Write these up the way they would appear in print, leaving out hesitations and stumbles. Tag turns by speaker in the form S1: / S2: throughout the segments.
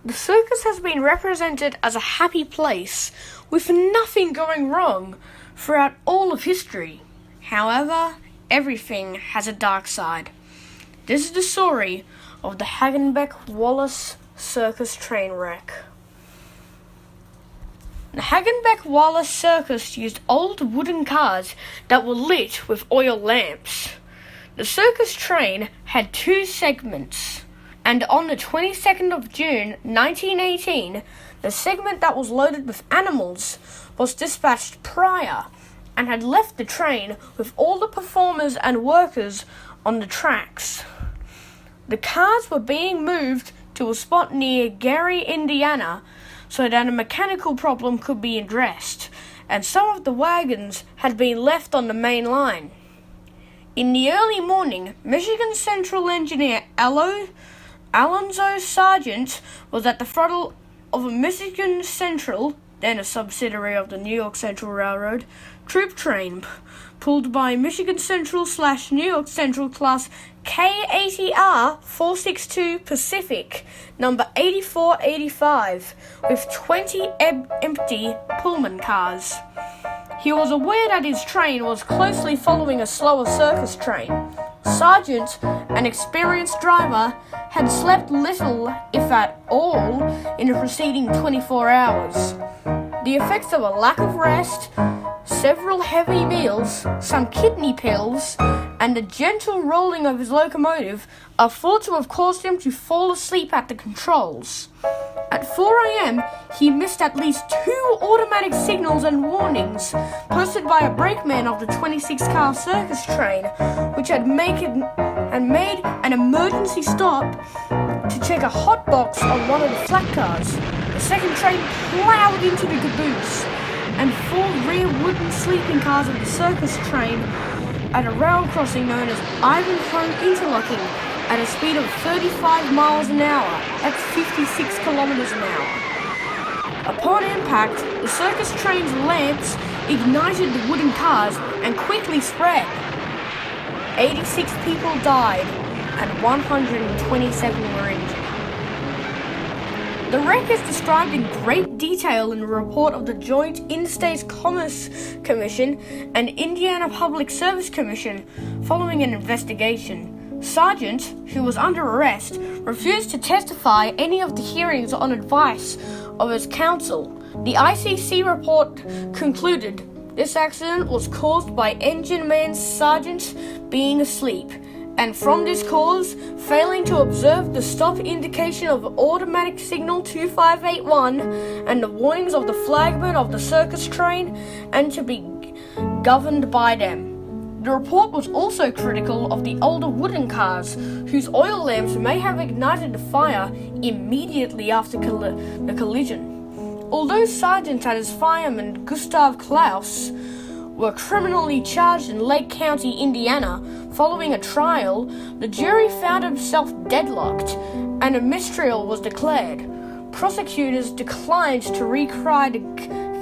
S1: The circus has been represented as a happy place with nothing going wrong throughout all of history. However, everything has a dark side. This is the story of the Hagenbeck Wallace circus train wreck. The Hagenbeck Wallace circus used old wooden cars that were lit with oil lamps. The circus train had two segments, and on the 22nd of June 1918, the segment that was loaded with animals was dispatched prior and had left the train with all the performers and workers on the tracks. The cars were being moved to a spot near Gary, Indiana, so that a mechanical problem could be addressed, and some of the wagons had been left on the main line. In the early morning, Michigan Central engineer Alonzo Sargent was at the throttle of a Michigan Central, then a subsidiary of the New York Central Railroad, troop train pulled by Michigan Central/New York Central class KATR 462 Pacific, number 8485, with 20 empty Pullman cars. He was aware that his train was closely following a slower circus train. Sargent, an experienced driver, had slept little, if at all, in the preceding 24 hours. The effects of a lack of rest, several heavy meals, some kidney pills, and the gentle rolling of his locomotive are thought to have caused him to fall asleep at the controls. At 4 a.m., he missed at least 2 automatic signals and warnings posted by a brakeman of the 26-car circus train, which had made an emergency stop to check a hot box on one of the flat cars. The second train plowed into the caboose, and 4 rear wooden sleeping cars of the circus train at a rail crossing known as Ivanhoe Interlocking at a speed of 35 miles an hour. That's 56 kilometers an hour. Upon impact, the circus train's lamps ignited the wooden cars and quickly spread. 86 people died and 127 were injured. The wreck is described in great detail in the report of the Joint Interstate Commerce Commission and Indiana Public Service Commission following an investigation. Sargent, who was under arrest, refused to testify any of the hearings on advice of his counsel. The ICC report concluded this accident was caused by engine man Sargent being asleep, and from this cause, failing to observe the stop indication of automatic signal 2581 and the warnings of the flagman of the circus train, and to be governed by them. The report was also critical of the older wooden cars, whose oil lamps may have ignited the fire immediately after the collision. Although Sargent and his fireman Gustav Klaus were criminally charged in Lake County, Indiana, following a trial, the jury found himself deadlocked, and a mistrial was declared. Prosecutors declined to retry the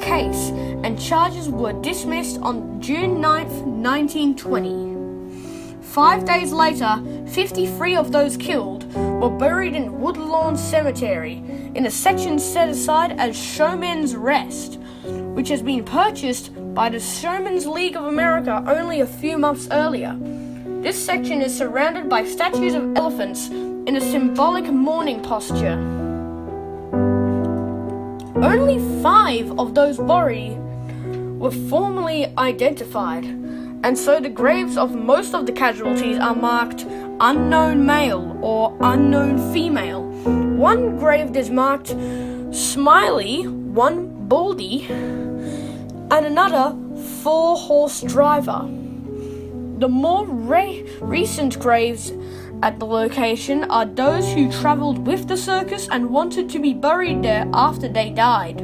S1: case, and charges were dismissed on June 9, 1920. 5 days later, 53 of those killed were buried in Woodlawn Cemetery, in a section set aside as Showman's Rest, which has been purchased by the Showman's League of America only a few months earlier. This section is surrounded by statues of elephants in a symbolic mourning posture. Only 5 of those buried were formally identified, and so the graves of most of the casualties are marked unknown male or unknown female. One grave is marked Smiley, one Baldy, and another 4-horse driver. The more recent graves at the location are those who traveled with the circus and wanted to be buried there after they died.